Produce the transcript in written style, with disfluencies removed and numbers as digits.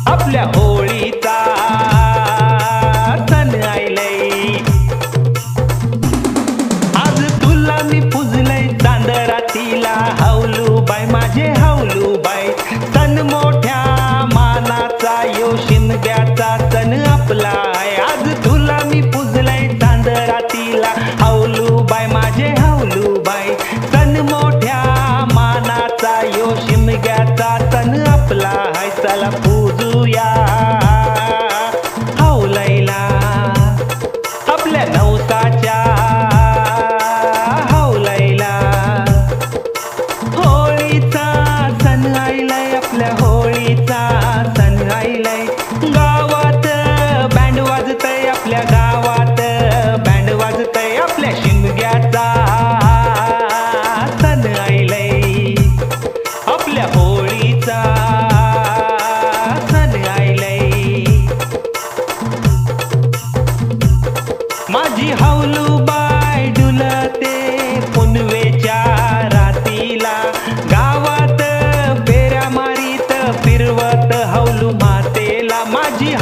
आपल्या होळीचा सण आयलय, आज तुला मी पुजलय चांदरातीला, हावलूबाई माझे हावलूबाई. सण मोठ्या मानाचा यो शिमग्याचा सण आपला आहे, आज तुला मी पुजलय चांदरातीला, हावलूबाई माझे हावलूबाई. सण मोठ्या मानाचा यो शिमग्याचा सण आपला आहे, चला पूजूया हावलईला आपल्या नवसाच्या हावलईला. होळीचा सण आयलाय, आपल्या होळीचा सण आयलाय. गावात बँड वाजतय, आपल्या गावात बँड वाजतय, आपल्या शिमग्याचा सण आयलाय, आपल्या होळीचा सण आयलाय. माझी हावलूबाई डुलते पुनवेच्या रातीला, गावात फेऱ्या मारीत फिरवत हावलू मातेला. माझी